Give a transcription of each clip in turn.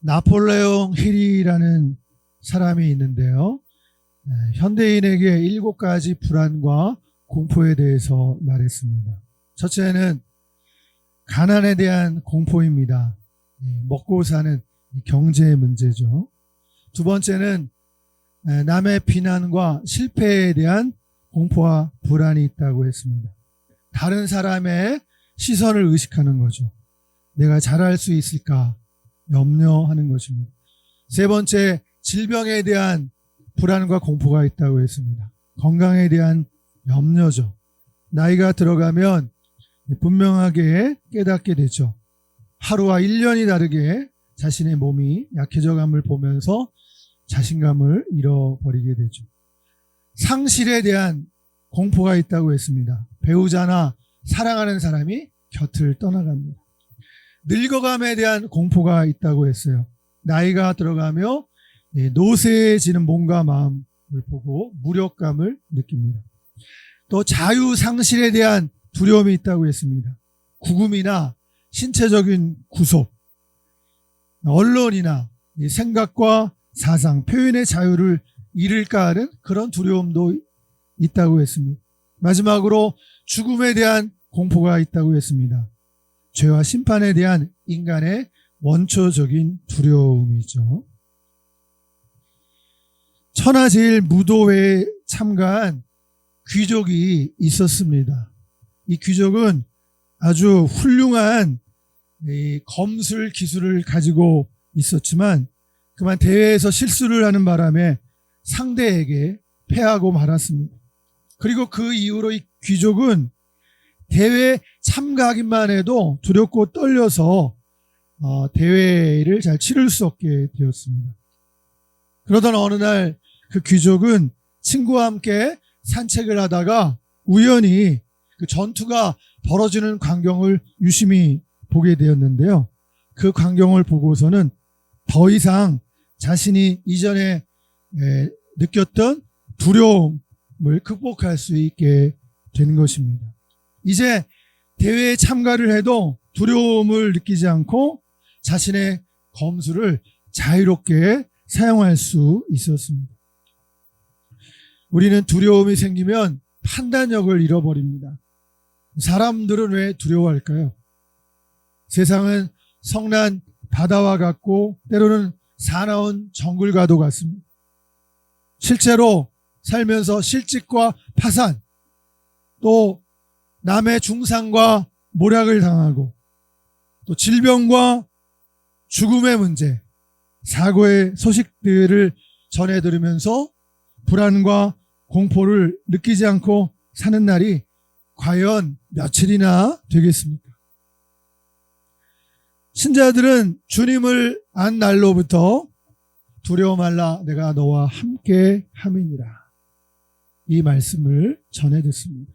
나폴레옹 힐이라는 사람이 있는데요. 현대인에게 7가지 불안과 공포에 대해서 말했습니다. 첫째는 가난에 대한 공포입니다. 먹고 사는 경제 문제죠. 두 번째는 남의 비난과 실패에 대한 공포와 불안이 있다고 했습니다. 다른 사람의 시선을 의식하는 거죠. 내가 잘할 수 있을까 염려하는 것입니다. 세 번째, 질병에 대한 불안과 공포가 있다고 했습니다. 건강에 대한 염려죠. 나이가 들어가면 분명하게 깨닫게 되죠. 하루와 1년이 다르게 자신의 몸이 약해져감을 보면서 자신감을 잃어버리게 되죠. 상실에 대한 공포가 있다고 했습니다. 배우자나 사랑하는 사람이 곁을 떠나갑니다. 늙어감에 대한 공포가 있다고 했어요. 나이가 들어가며 노쇠해지는 몸과 마음을 보고 무력감을 느낍니다. 또 자유 상실에 대한 두려움이 있다고 했습니다. 구금이나 신체적인 구속, 언론이나 생각과 사상, 표현의 자유를 잃을까 하는 그런 두려움도 있다고 했습니다. 마지막으로 죽음에 대한 공포가 있다고 했습니다. 죄와 심판에 대한 인간의 원초적인 두려움이죠. 천하제일 무도회에 참가한 귀족이 있었습니다. 이 귀족은 아주 훌륭한 검술 기술을 가지고 있었지만 그만 대회에서 실수를 하는 바람에 상대에게 패하고 말았습니다. 그리고 그 이후로 이 귀족은 대회에 참가하기만 해도 두렵고 떨려서 대회를 잘 치를 수 없게 되었습니다. 그러던 어느 날 그 귀족은 친구와 함께 산책을 하다가 우연히 그 전투가 벌어지는 광경을 유심히 보게 되었는데요. 그 광경을 보고서는 더 이상 자신이 이전에 느꼈던 두려움을 극복할 수 있게 된 것입니다. 이제 대회에 참가를 해도 두려움을 느끼지 않고 자신의 검술을 자유롭게 사용할 수 있었습니다. 우리는 두려움이 생기면 판단력을 잃어버립니다. 사람들은 왜 두려워할까요? 세상은 성난 바다와 같고 때로는 사나운 정글과도 같습니다. 실제로 살면서 실직과 파산, 또 남의 중상과 모략을 당하고 또 질병과 죽음의 문제, 사고의 소식들을 전해 들으면서 불안과 공포를 느끼지 않고 사는 날이 과연 며칠이나 되겠습니까? 신자들은 주님을 안 날로부터 두려워 말라 내가 너와 함께 함이니라 이 말씀을 전해 듣습니다.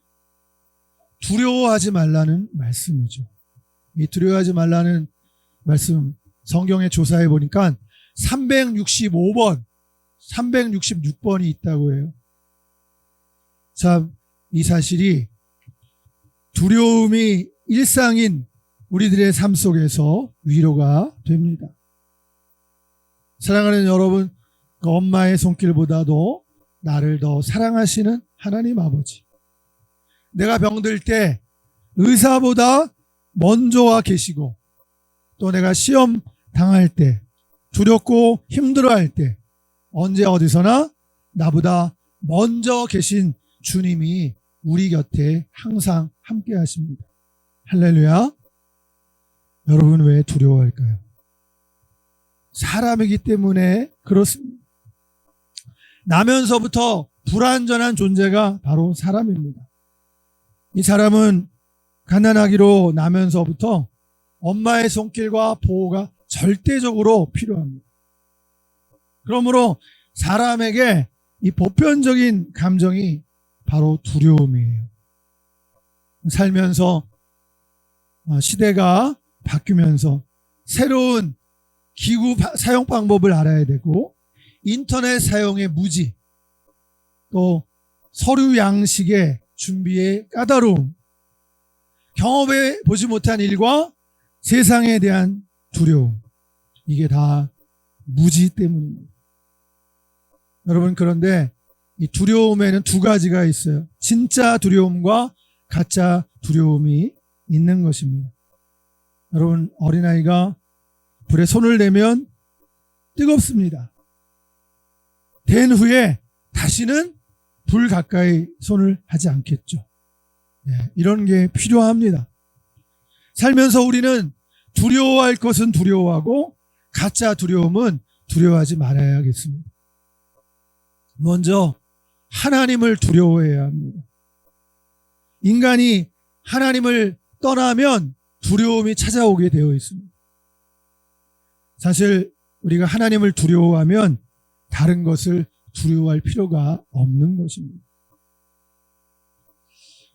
두려워하지 말라는 말씀이죠. 이 두려워하지 말라는 말씀 성경에 조사해 보니까 365번, 366번이 있다고 해요. 참, 이 사실이 두려움이 일상인 우리들의 삶 속에서 위로가 됩니다. 사랑하는 여러분, 그 엄마의 손길보다도 나를 더 사랑하시는 하나님 아버지. 내가 병들 때 의사보다 먼저 와 계시고 또 내가 시험 당할 때 두렵고 힘들어할 때 언제 어디서나 나보다 먼저 계신 주님이 우리 곁에 항상 함께 하십니다. 할렐루야. 여러분 왜 두려워할까요? 사람이기 때문에 그렇습니다. 나면서부터 불완전한 존재가 바로 사람입니다. 이 사람은 가난하기로 나면서부터 엄마의 손길과 보호가 절대적으로 필요합니다. 그러므로 사람에게 이 보편적인 감정이 바로 두려움이에요. 살면서 시대가 바뀌면서 새로운 기구 사용 방법을 알아야 되고 인터넷 사용의 무지, 또 서류 양식의 준비의 까다로움, 경험해 보지 못한 일과 세상에 대한 두려움, 이게 다 무지 때문입니다. 여러분, 그런데 이 두려움에는 두 가지가 있어요. 진짜 두려움과 가짜 두려움이 있는 것입니다. 여러분, 어린아이가 불에 손을 대면 뜨겁습니다. 댄 후에 다시는 불 가까이 손을 하지 않겠죠. 이런 게 필요합니다. 살면서 우리는 두려워할 것은 두려워하고 가짜 두려움은 두려워하지 말아야겠습니다. 먼저 하나님을 두려워해야 합니다. 인간이 하나님을 떠나면 두려움이 찾아오게 되어 있습니다. 사실 우리가 하나님을 두려워하면 다른 것을 두려워할 필요가 없는 것입니다.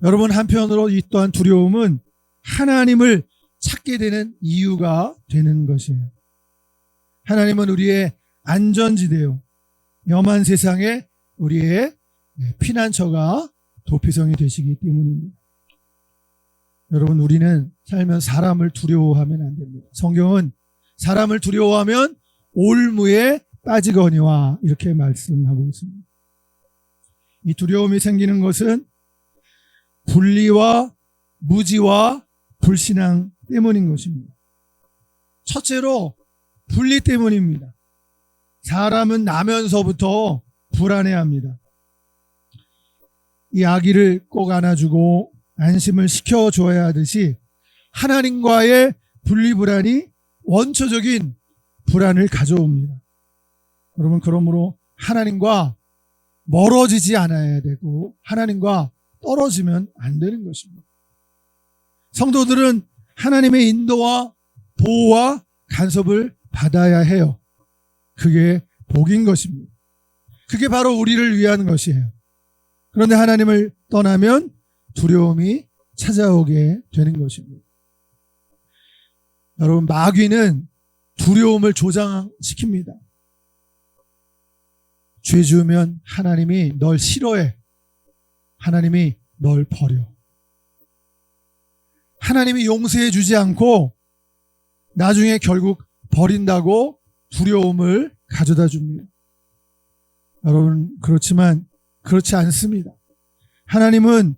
여러분, 한편으로 이 또한 두려움은 하나님을 찾게 되는 이유가 되는 것이에요. 하나님은 우리의 안전지대요, 염한 세상에 우리의 피난처가 도피성이 되시기 때문입니다. 여러분, 우리는 살면서 사람을 두려워하면 안 됩니다. 성경은 사람을 두려워하면 올무에 빠지거니와 이렇게 말씀하고 있습니다. 이 두려움이 생기는 것은 분리와 무지와 불신앙 때문인 것입니다. 첫째로 분리 때문입니다. 사람은 나면서부터 불안해합니다. 이 아기를 꼭 안아주고 안심을 시켜줘야 하듯이 하나님과의 분리불안이 원초적인 불안을 가져옵니다. 여러분, 그러므로 하나님과 멀어지지 않아야 되고 하나님과 떨어지면 안 되는 것입니다. 성도들은 하나님의 인도와 보호와 간섭을 받아야 해요. 그게 복인 것입니다. 그게 바로 우리를 위한 것이에요. 그런데 하나님을 떠나면 두려움이 찾아오게 되는 것입니다. 여러분, 마귀는 두려움을 조장시킵니다. 죄 지으면 하나님이 널 싫어해. 하나님이 널 버려. 하나님이 용서해 주지 않고 나중에 결국 버린다고 두려움을 가져다 줍니다. 여러분, 그렇지만 그렇지 않습니다. 하나님은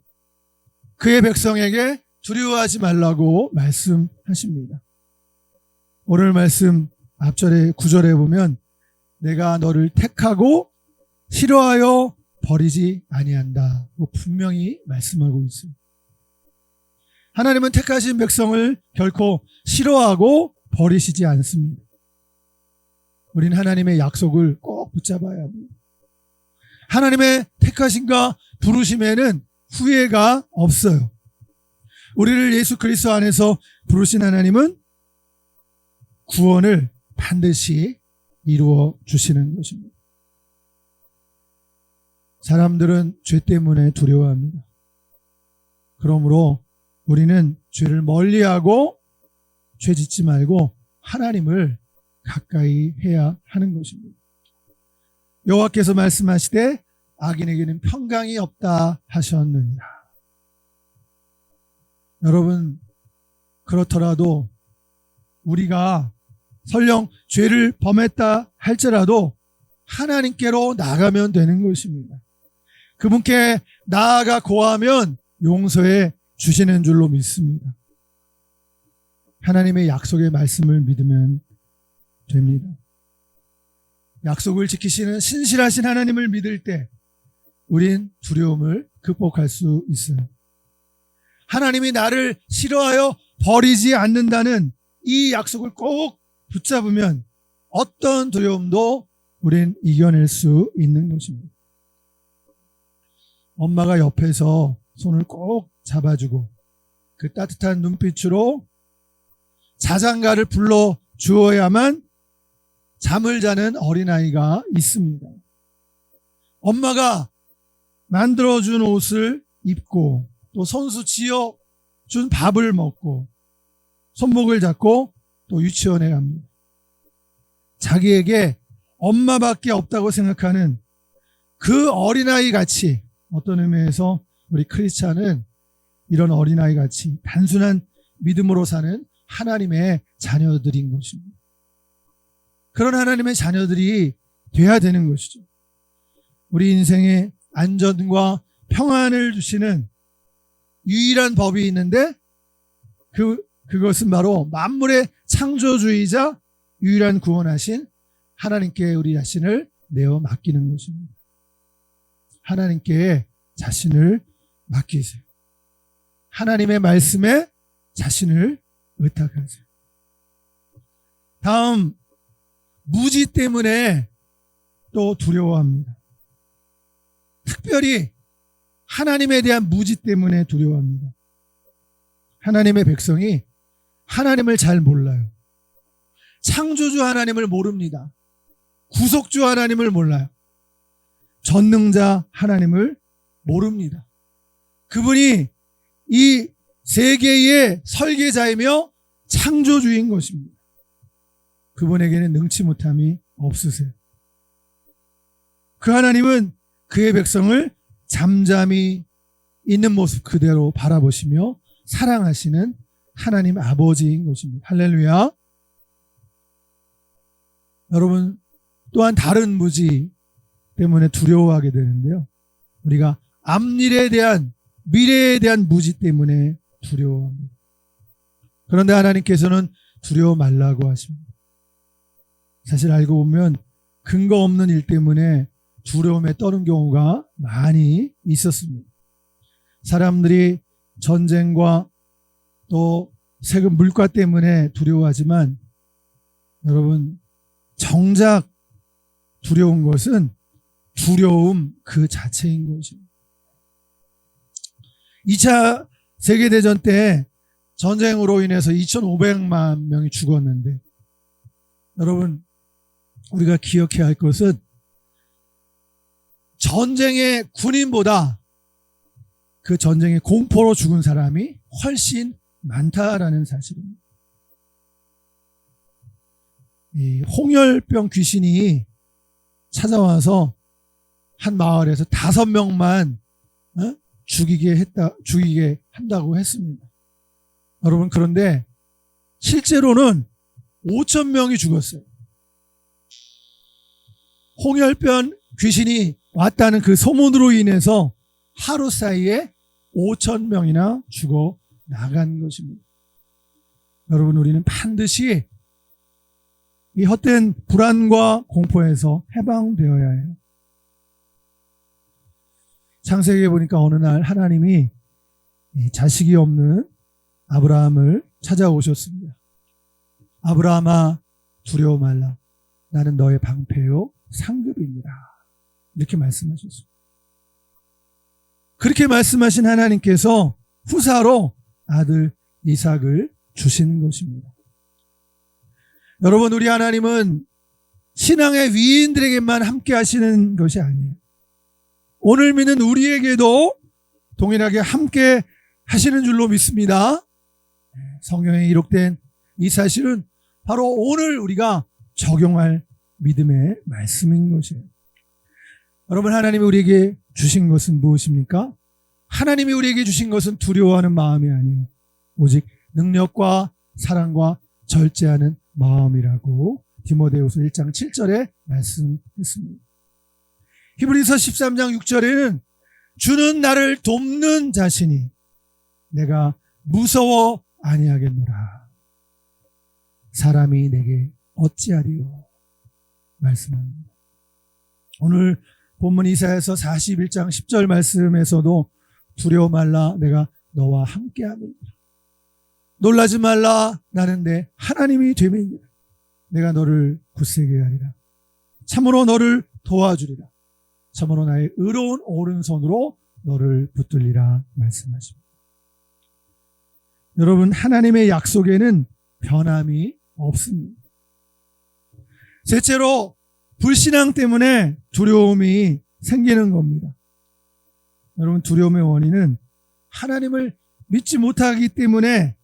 그의 백성에게 두려워하지 말라고 말씀하십니다. 오늘 말씀 앞절에 9절에 보면 내가 너를 택하고 싫어하여 버리지 아니한다고 분명히 말씀하고 있습니다. 하나님은 택하신 백성을 결코 싫어하고 버리시지 않습니다. 우린 하나님의 약속을 꼭 붙잡아야 합니다. 하나님의 택하심과 부르심에는 후회가 없어요. 우리를 예수 그리스도 안에서 부르신 하나님은 구원을 반드시 이루어 주시는 것입니다. 사람들은 죄 때문에 두려워합니다. 그러므로 우리는 죄를 멀리하고 죄 짓지 말고 하나님을 가까이 해야 하는 것입니다. 여호와께서 말씀하시되 악인에게는 평강이 없다 하셨느니라. 여러분, 그렇더라도 우리가 설령 죄를 범했다 할지라도 하나님께로 나가면 되는 것입니다. 그분께 나아가 고하면 용서해 주시는 줄로 믿습니다. 하나님의 약속의 말씀을 믿으면 됩니다. 약속을 지키시는 신실하신 하나님을 믿을 때 우린 두려움을 극복할 수 있어요. 하나님이 나를 싫어하여 버리지 않는다는 이 약속을 꼭 붙잡으면 어떤 두려움도 우린 이겨낼 수 있는 것입니다. 엄마가 옆에서 손을 꼭 잡아주고 그 따뜻한 눈빛으로 자장가를 불러 주어야만 잠을 자는 어린아이가 있습니다. 엄마가 만들어준 옷을 입고 또 손수 지어준 밥을 먹고 손목을 잡고 또 유치원에 갑니다. 자기에게 엄마밖에 없다고 생각하는 그 어린아이 같이, 어떤 의미에서 우리 크리스찬은 이런 어린아이 같이 단순한 믿음으로 사는 하나님의 자녀들인 것입니다. 그런 하나님의 자녀들이 돼야 되는 것이죠. 우리 인생에 안전과 평안을 주시는 유일한 법이 있는데 그것은 바로 만물의 창조주이자 유일한 구원하신 하나님께 우리 자신을 내어 맡기는 것입니다. 하나님께 자신을 맡기세요. 하나님의 말씀에 자신을 의탁하세요. 다음, 무지 때문에 또 두려워합니다. 특별히 하나님에 대한 무지 때문에 두려워합니다. 하나님의 백성이 하나님을 잘 몰라요. 창조주 하나님을 모릅니다. 구속주 하나님을 몰라요. 전능자 하나님을 모릅니다. 그분이 이 세계의 설계자이며 창조주인 것입니다. 그분에게는 능치 못함이 없으세요. 그 하나님은 그의 백성을 잠잠히 있는 모습 그대로 바라보시며 사랑하시는 하나님 아버지인 것입니다. 할렐루야. 여러분, 또한 다른 무지 때문에 두려워하게 되는데요. 우리가 앞일에 대한, 미래에 대한 무지 때문에 두려워합니다. 그런데 하나님께서는 두려워 말라고 하십니다. 사실 알고 보면 근거 없는 일 때문에 두려움에 떠는 경우가 많이 있었습니다. 사람들이 전쟁과 또 세금 물가 때문에 두려워하지만 여러분, 정작 두려운 것은 두려움 그 자체인 것입니다. 2차 세계대전 때 전쟁으로 인해서 2,500만 명이 죽었는데 여러분, 우리가 기억해야 할 것은 전쟁의 군인보다 그 전쟁의 공포로 죽은 사람이 훨씬 많다라는 사실입니다. 이 홍열병 귀신이 찾아와서 한 마을에서 5명만 죽이게 한다고 했습니다. 여러분, 그런데 실제로는 5,000명이 죽었어요. 홍열병 귀신이 왔다는 그 소문으로 인해서 하루 사이에 5,000명이나 죽어 나간 것입니다. 여러분, 우리는 반드시 이 헛된 불안과 공포에서 해방되어야 해요. 창세기에 보니까 어느 날 하나님이 자식이 없는 아브라함을 찾아오셨습니다. 아브라함아, 두려워 말라. 나는 너의 방패요 상급이니라. 이렇게 말씀하셨어요. 그렇게 말씀하신 하나님께서 후사로 아들 이삭을 주시는 것입니다. 여러분, 우리 하나님은 신앙의 위인들에게만 함께 하시는 것이 아니에요. 오늘 믿는 우리에게도 동일하게 함께 하시는 줄로 믿습니다. 성경에 기록된 이 사실은 바로 오늘 우리가 적용할 믿음의 말씀인 것이에요. 여러분, 하나님이 우리에게 주신 것은 무엇입니까? 하나님이 우리에게 주신 것은 두려워하는 마음이 아니에요. 오직 능력과 사랑과 절제하는 마음이라고 디모데후서 1장 7절에 말씀했습니다. 히브리서 13장 6절에는 주는 나를 돕는 자시니 내가 무서워 아니하겠노라. 사람이 내게 어찌하리요 말씀합니다. 오늘 본문 이사야서 41장 10절 말씀에서도 두려워 말라, 내가 너와 함께함이니라. 놀라지 말라, 나는 내 하나님이 됨이니라. 내가 너를 굳세게 하리라. 참으로 너를 도와주리라. 참으로 나의 의로운 오른손으로 너를 붙들리라 말씀하십니다. 여러분, 하나님의 약속에는 변함이 없습니다. 셋째로, 불신앙 때문에 두려움이 생기는 겁니다. 여러분, 두려움의 원인은 하나님을 믿지 못하기 때문에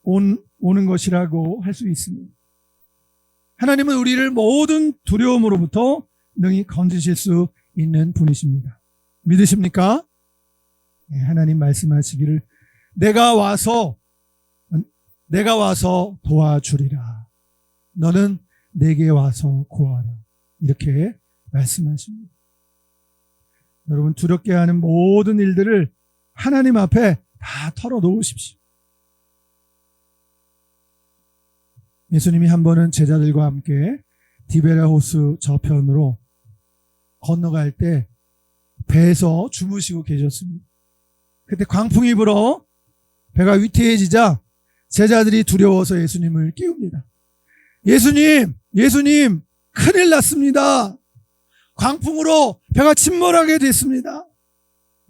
오는 것이라고 할 수 있습니다. 하나님은 우리를 모든 두려움으로부터 능히 건지실 수 있는 분이십니다. 믿으십니까? 네, 하나님 말씀하시기를 내가 와서 도와주리라. 너는 내게 와서 고하라. 이렇게 말씀하십니다. 여러분, 두렵게 하는 모든 일들을 하나님 앞에 다 털어놓으십시오. 예수님이 한 번은 제자들과 함께 디베랴 호수 저편으로 건너갈 때 배에서 주무시고 계셨습니다. 그때 광풍이 불어 배가 위태해지자 제자들이 두려워서 예수님을 깨웁니다. 예수님, 큰일 났습니다. 광풍으로 배가 침몰하게 됐습니다.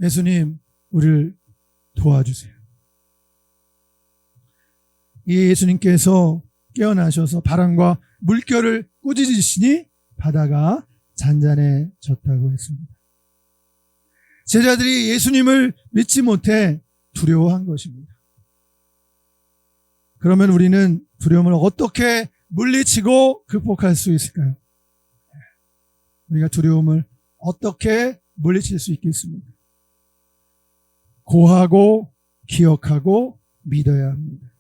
예수님, 우리를 도와주세요. 이 예수님께서 깨어나셔서 바람과 물결을 꾸짖으시니 바다가 잔잔해졌다고 했습니다. 제자들이 예수님을 믿지 못해 두려워한 것입니다. 그러면 우리는 두려움을 어떻게 물리치고 극복할 수 있을까요? 우리가 두려움을 어떻게 물리칠 수 있겠습니까? 고하고 기억하고 믿어야 합니다.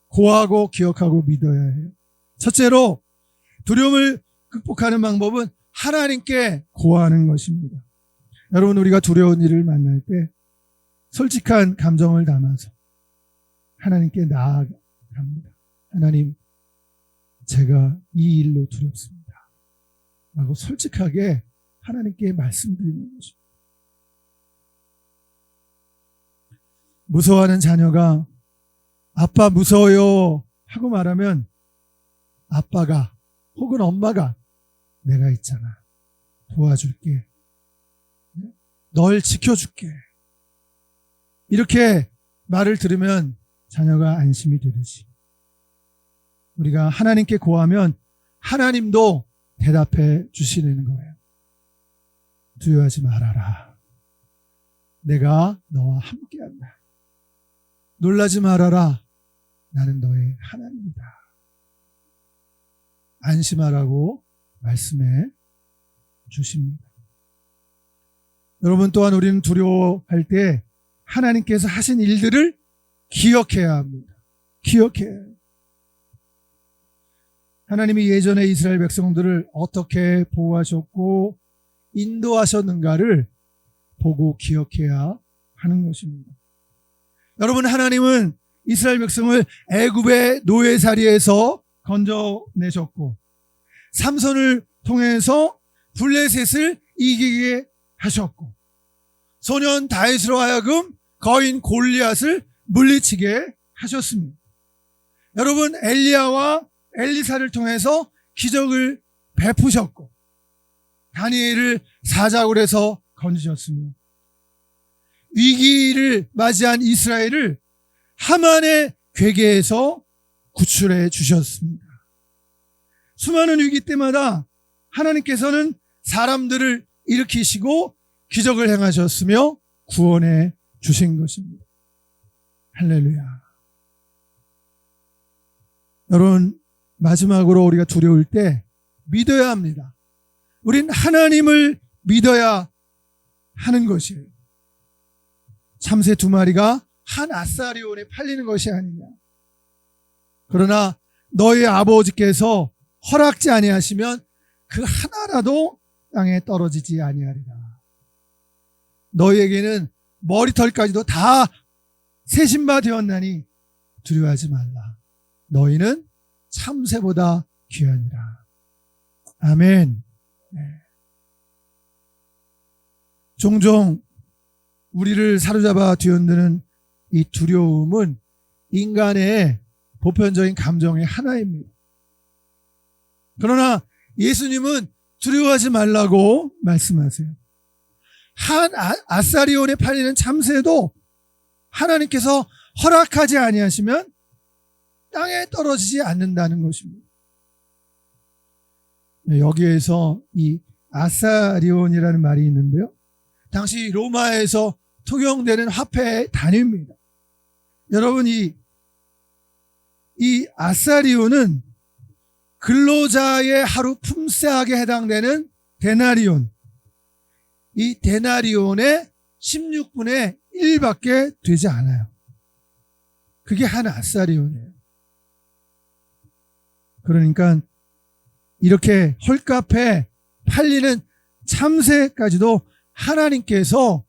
고하고 기억하고 믿어야 해요. 첫째로 두려움을 극복하는 방법은 하나님께 고하는 것입니다. 여러분, 우리가 두려운 일을 만날 때 솔직한 감정을 담아서 하나님께 나아갑니다. 하나님, 제가 이 일로 두렵습니다. 라고 솔직하게 하나님께 말씀드리는 것입니다. 무서워하는 자녀가 아빠 무서워요 하고 말하면 아빠가 혹은 엄마가 내가 있잖아. 도와줄게. 널 지켜줄게. 이렇게 말을 들으면 자녀가 안심이 되듯이 우리가 하나님께 고하면 하나님도 대답해 주시는 거예요. 두려워하지 말아라. 내가 너와 함께한다. 놀라지 말아라. 나는 너의 하나님이다. 안심하라고 말씀해 주십니다. 여러분, 또한 우리는 두려워할 때 하나님께서 하신 일들을 기억해야 합니다. 기억해야 해요. 하나님이 예전에 이스라엘 백성들을 어떻게 보호하셨고 인도하셨는가를 보고 기억해야 하는 것입니다. 여러분, 하나님은 이스라엘 백성을 애굽의 노예살이에서 건져내셨고 삼손을 통해서 블레셋을 이기게 하셨고 소년 다윗으로 하여금 거인 골리앗을 물리치게 하셨습니다. 여러분, 엘리야와 엘리사를 통해서 기적을 베푸셨고 다니엘을 사자굴에서 건지셨으며 위기를 맞이한 이스라엘을 하만의 괴계에서 구출해 주셨습니다. 수많은 위기 때마다 하나님께서는 사람들을 일으키시고 기적을 행하셨으며 구원해 주신 것입니다. 할렐루야. 여러분, 마지막으로 우리가 두려울 때 믿어야 합니다. 우린 하나님을 믿어야 하는 것이에요. 참새 2마리가 한 아사리온에 팔리는 것이 아니냐. 그러나 너희 아버지께서 허락지 아니하시면 그 하나라도 땅에 떨어지지 아니하리라. 너희에게는 머리털까지도 다 세신 바 되었나니 두려워하지 말라. 너희는 참새보다 귀하니라. 아멘. 네. 종종 우리를 사로잡아 뒤흔드는 이 두려움은 인간의 보편적인 감정의 하나입니다. 그러나 예수님은 두려워하지 말라고 말씀하세요. 한 아사리온에 팔리는 참새도 하나님께서 허락하지 아니하시면 땅에 떨어지지 않는다는 것입니다. 여기에서 이 아사리온이라는 말이 있는데요. 당시 로마에서 통용되는 화폐의 단위입니다. 여러분, 이 아사리온은 근로자의 하루 품삯에 해당되는 데나리온, 이 데나리온의 16분의 1밖에 되지 않아요. 그게 한 아사리온이에요. 그러니까 이렇게 헐값에 팔리는 참새까지도 하나님께서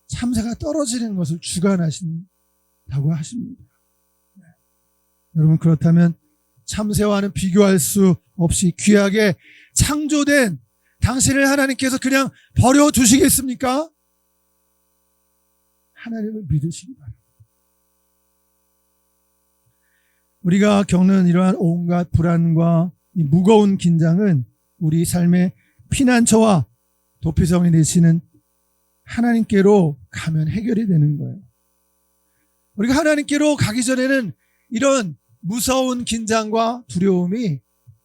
참새가 떨어지는 것을 주관하신다고 하십니다. 여러분, 그렇다면 참새와는 비교할 수 없이 귀하게 창조된 당신을 하나님께서 그냥 버려두시겠습니까? 하나님을 믿으시기 바랍니다. 우리가 겪는 이러한 온갖 불안과 이 무거운 긴장은 우리 삶의 피난처와 도피성이 되시는 하나님께로 가면 해결이 되는 거예요. 우리가 하나님께로 가기 전에는 이런 무서운 긴장과 두려움이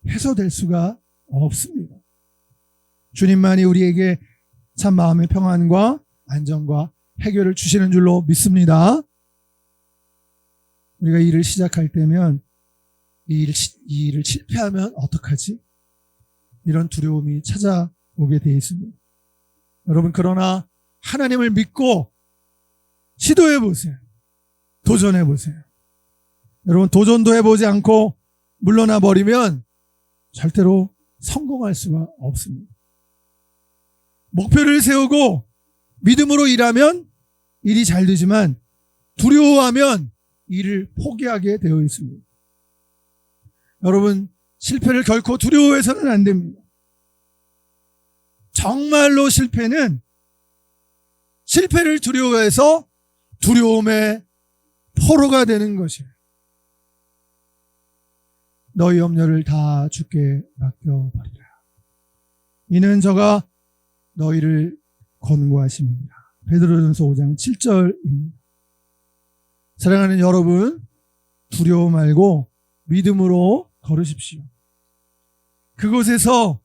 해소될 수가 없습니다. 주님만이 우리에게 참 마음의 평안과 안정과 해결을 주시는 줄로 믿습니다. 우리가 일을 시작할 때면 이 일을 실패하면 어떡하지? 이런 두려움이 찾아오게 되어 있습니다. 여러분, 그러나 하나님을 믿고 시도해 보세요. 도전해 보세요. 여러분, 도전도 해보지 않고 물러나 버리면 절대로 성공할 수가 없습니다. 목표를 세우고 믿음으로 일하면 일이 잘 되지만 두려워하면 일을 포기하게 되어 있습니다. 여러분, 실패를 결코 두려워해서는 안 됩니다. 정말로 실패는 실패를 두려워해서 두려움의 포로가 되는 것이에요. 너희 염려를 다 주께 맡겨버리라. 이는 저가 너희를 권고하십니다. 베드로전서 5장 7절입니다. 사랑하는 여러분, 두려워 말고 믿음으로 걸으십시오. 그곳에서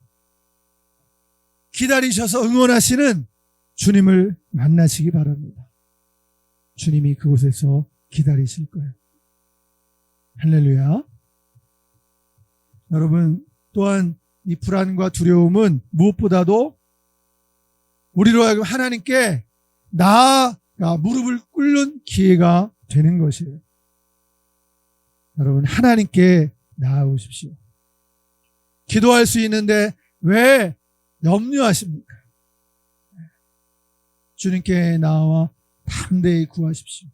기다리셔서 응원하시는 주님을 만나시기 바랍니다. 주님이 그곳에서 기다리실 거예요. 할렐루야. 여러분, 또한 이 불안과 두려움은 무엇보다도 우리로 하여금 하나님께 나아가 무릎을 꿇는 기회가 되는 것이에요. 여러분, 하나님께 나아오십시오. 기도할 수 있는데 왜 염려하십니까? 주님께 나와 담대히 구하십시오.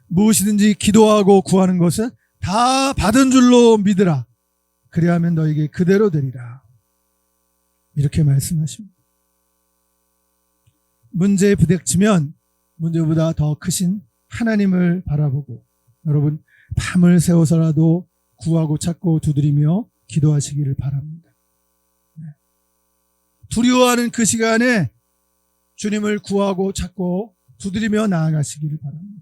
무엇이든지 기도하고 구하는 것은 다 받은 줄로 믿으라. 그리하면 너에게 그대로 되리라. 이렇게 말씀하십니다. 문제에 부닥치면 문제보다 더 크신 하나님을 바라보고 여러분, 밤을 새워서라도 구하고 찾고 두드리며 기도하시기를 바랍니다. 두려워하는 그 시간에 주님을 구하고 찾고 두드리며 나아가시기를 바랍니다.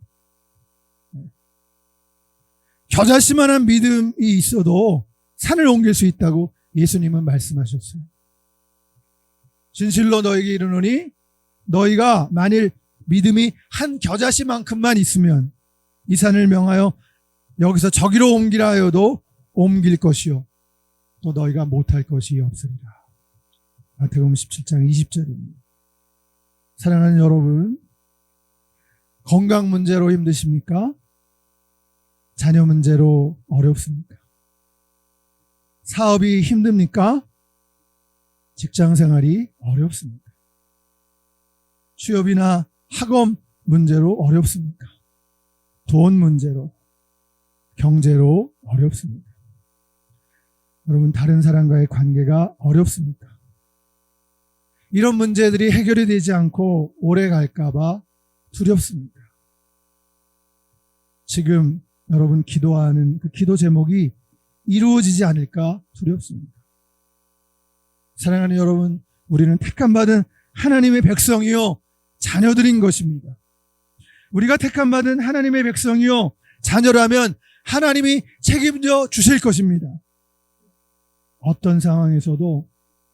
겨자씨만한 믿음이 있어도 산을 옮길 수 있다고 예수님은 말씀하셨어요. 진실로 너에게 이르노니 너희가 만일 믿음이 한 겨자씨만큼만 있으면 이 산을 명하여 여기서 저기로 옮기라 하여도 옮길 것이요 또 너희가 못할 것이 없으리라. 마태복음 17장 20절입니다. 사랑하는 여러분, 건강 문제로 힘드십니까? 자녀 문제로 어렵습니까? 사업이 힘듭니까? 직장 생활이 어렵습니까? 취업이나 학업 문제로 어렵습니까? 돈 문제로, 경제로 어렵습니까? 여러분, 다른 사람과의 관계가 어렵습니까? 이런 문제들이 해결이 되지 않고 오래 갈까봐 두렵습니다. 지금 여러분 기도하는 그 기도 제목이 이루어지지 않을까 두렵습니다. 사랑하는 여러분, 우리는 택함받은 하나님의 백성이요 자녀들인 것입니다. 우리가 택함받은 하나님의 백성이요 자녀라면 하나님이 책임져 주실 것입니다. 어떤 상황에서도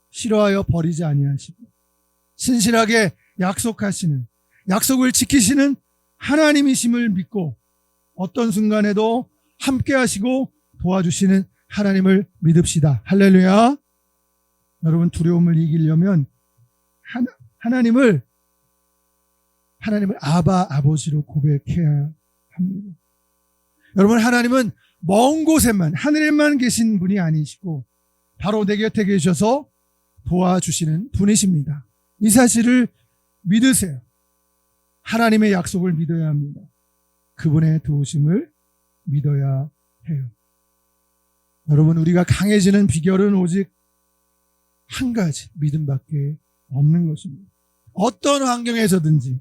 싫어하여 버리지 아니하시고 신실하게 약속하시는, 약속을 지키시는 하나님이심을 믿고 어떤 순간에도 함께 하시고 도와주시는 하나님을 믿읍시다. 할렐루야. 여러분, 두려움을 이기려면 하나님을 아바, 아버지로 고백해야 합니다. 여러분, 하나님은 먼 곳에만, 하늘에만 계신 분이 아니시고 바로 내 곁에 계셔서 도와주시는 분이십니다. 이 사실을 믿으세요. 하나님의 약속을 믿어야 합니다. 그분의 도우심을 믿어야 해요. 여러분, 우리가 강해지는 비결은 오직 한 가지, 믿음밖에 없는 것입니다. 어떤 환경에서든지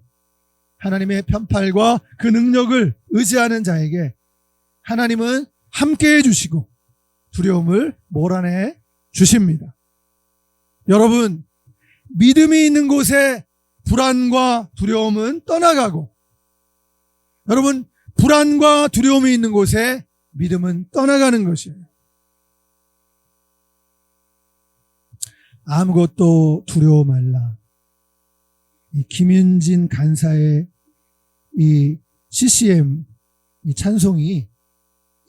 하나님의 편팔과 그 능력을 의지하는 자에게 하나님은 함께해 주시고 두려움을 몰아내 주십니다. 여러분, 믿음이 있는 곳에 불안과 두려움은 떠나가고, 여러분, 불안과 두려움이 있는 곳에 믿음은 떠나가는 것이에요. 아무것도 두려워 말라. 이 김윤진 간사의 이 CCM, 이 찬송이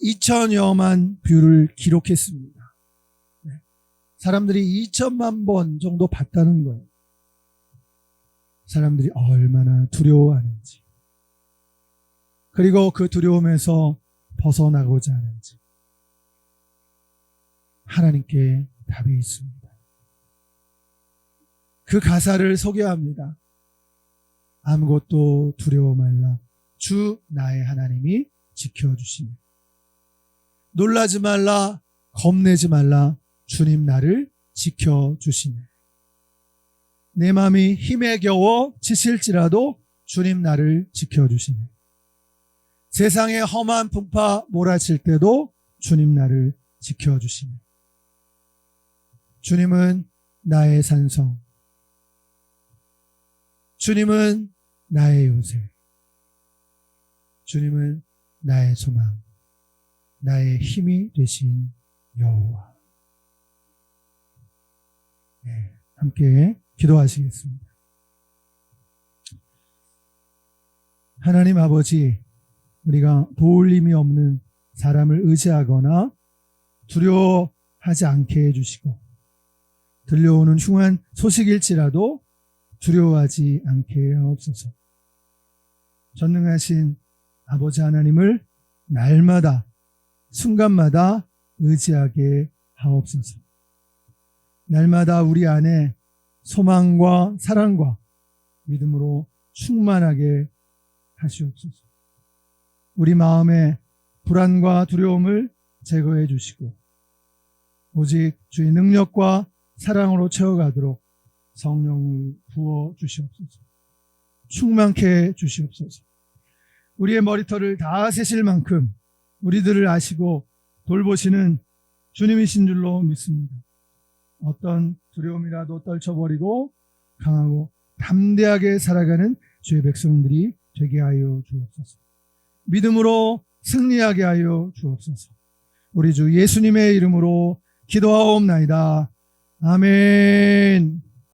2천여만 뷰를 기록했습니다. 사람들이 2천만 번 정도 봤다는 거예요. 사람들이 얼마나 두려워하는지, 그리고 그 두려움에서 벗어나고자 하는지 하나님께 답이 있습니다. 그 가사를 소개합니다. 아무것도 두려워 말라. 주 나의 하나님이 지켜주시네. 놀라지 말라. 겁내지 말라. 주님 나를 지켜주시네. 내 마음이 힘에 겨워 지칠지라도 주님 나를 지켜주시네. 세상의 험한 풍파 몰아칠 때도 주님 나를 지켜주시네. 주님은 나의 산성, 주님은 나의 요새, 주님은 나의 소망, 나의 힘이 되신 여호와. 네, 함께 기도하시겠습니다. 하나님 아버지, 우리가 도울 힘이 없는 사람을 의지하거나 두려워하지 않게 해주시고, 들려오는 흉한 소식일지라도 두려워하지 않게 하옵소서. 전능하신 아버지 하나님을 날마다 순간마다 의지하게 하옵소서. 날마다 우리 안에 소망과 사랑과 믿음으로 충만하게 하시옵소서. 우리 마음의 불안과 두려움을 제거해 주시고 오직 주의 능력과 사랑으로 채워가도록 성령을 부어 주시옵소서. 충만케 해 주시옵소서. 우리의 머리털을 다 세실 만큼 우리들을 아시고 돌보시는 주님이신 줄로 믿습니다. 어떤 두려움이라도 떨쳐버리고 강하고 담대하게 살아가는 주의 백성들이 되게 하여 주옵소서. 믿음으로 승리하게 하여 주옵소서. 우리 주 예수님의 이름으로 기도하옵나이다. 아멘.